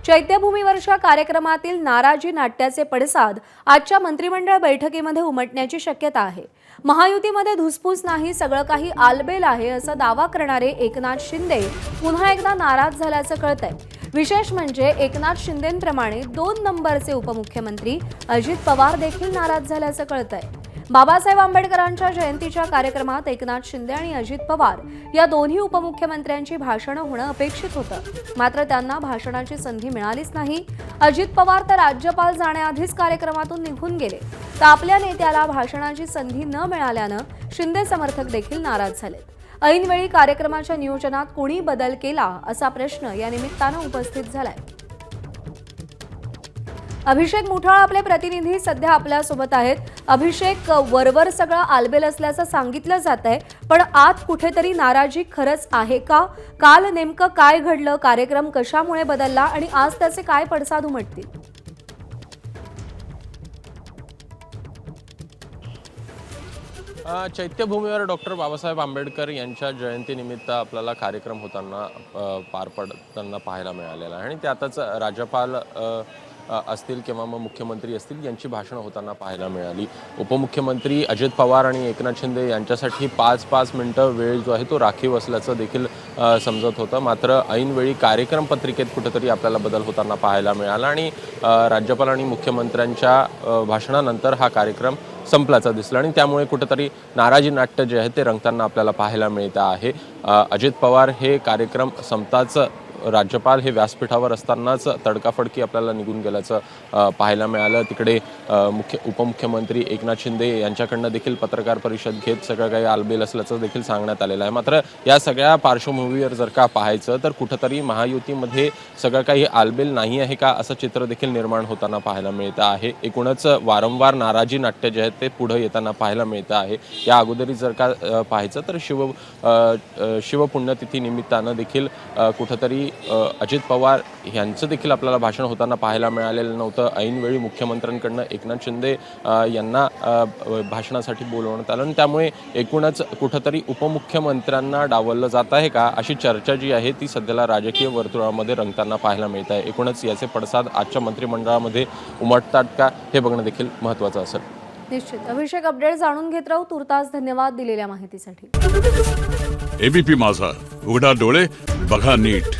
चैत्यभूमीवरच्या कार्यक्रमातील नाराजी नाट्याचे पडसाद आजच्या मंत्रिमंडळ बैठकीमध्ये उमटण्याची शक्यता आहे। महायुतीमध्ये धुसफूस नाही, सगळं काही आलबेल आहे असा दावा करणारे एकनाथ शिंदे पुन्हा एकदा नाराज झाल्याचं कळतंय। विशेष म्हणजे एकनाथ शिंदेंप्रमाणे 2 नंबरचे उपमुख्यमंत्री अजित पवार देखील नाराज झाल्याचं कळतंय। बाबासाहेब आंबेडकरांच्या जयंतीच्या कार्यक्रमात एकनाथ शिंदे आणि अजित पवार या दोन्ही उपमुख्यमंत्र्यांची भाषणं होणं अपेक्षित होतं, मात्र त्यांना भाषणाची संधी मिळालीच नाही। अजित पवार तर राज्यपाल जाण्याआधीच कार्यक्रमातून निघून गेले, तर आपल्या नेत्याला भाषणाची संधी न मिळाल्यानं शिंदे समर्थक देखील नाराज झाले। ऐनवेळी कार्यक्रमाच्या नियोजनात कोणी बदल केला असा प्रश्न या निमित्तानं उपस्थित झालाय। अभिषेक मुठाळ आपले प्रतिनिधी सध्या आपल्या सोबत आहेत। अभिषेक, वरवर सगळं आलबेल असल्याचं सांगितलं जातंय, पण आत कुठेतरी नाराजी खरंच आहे का? काल नेमकं काय घडलं, कार्यक्रम कशामुळे बदलला आणि आज त्याचे काय पडसाद उमटतील? चैत्यभूमीवर डॉक्टर बाबासाहेब आंबेडकर यांच्या जयंतीनिमित्त आपल्याला कार्यक्रम होताना पार पडताना पाहायला मिळालेला आहे आणि त्यातच राज्यपाल असतील किंवा मग मुख्यमंत्री असतील यांची भाषणं होताना पाहायला मिळाली। उपमुख्यमंत्री अजित पवार आणि एकनाथ शिंदे यांच्यासाठी 5-5 मिनिटं वेळ जो आहे तो राखीव असल्याचं देखील समजत होतं, मात्र ऐनवेळी कार्यक्रम पत्रिकेत कुठेतरी आपल्याला बदल होताना पाहायला मिळाला आणि राज्यपाल आणि मुख्यमंत्र्यांच्या भाषणानंतर हा कार्यक्रम संपल्याचं दिसलं आणि त्यामुळे कुठेतरी नाराजी नाट्य जे आहे ते रंगताना आपल्याला पाहायला मिळत आहे। अजित पवार हे कार्यक्रम संपताच राज्यपाल हे व्यासपीठावर असतानाच तडकाफडकी आपल्याला निघून गेल्याचं पाहायला मिळालं। तिकडे उपमुख्यमंत्री एकनाथ शिंदे यांच्याकडनं देखील पत्रकार परिषद घेत सगळं काही आलबेल असल्याचं देखील सांगण्यात आलेलं आहे। मात्र या सगळ्या पार्श्वभूमीवर जर का पाहायचं तर कुठंतरी महायुतीमध्ये सगळं काही आलबेल नाही आहे का असं चित्र देखील निर्माण होताना पाहायला मिळतं आहे। एकूणच वारंवार नाराजी नाट्य जे आहेत ते पुढे येताना पाहायला मिळतं आहे। या अगोदरी जर का पाहायचं तर शिवपुण्यतिथी निमित्तानं देखील कुठंतरी अजित पवार यांचं देखील आपल्याला भाषण होताना पाहायला मिळालेलं नव्हतं। ऐनवेळी मुख्यमंत्र्यांकडनं एकनाथ शिंदे यांना भाषणासाठी बोलवण्यात आलं आणि त्यामुळे एकूणच कुठंतरी उपमुख्यमंत्र्यांना डावललं जात आहे का अशी चर्चा जी आहे ती सध्याला राजकीय वर्तुळामध्ये रंगताना पाहायला मिळत आहे। एकूणच याचे पडसाद आजच्या मंत्रिमंडळामध्ये उमटतात का हे बघणं देखील महत्त्वाचं असेल। निश्चित। अभिषेक, अपडेट जाणून घेत राहू। तुर्तास धन्यवाद दिलेल्या माहितीसाठी। एबीपी माझा, उघडा डोळे बघा नीट।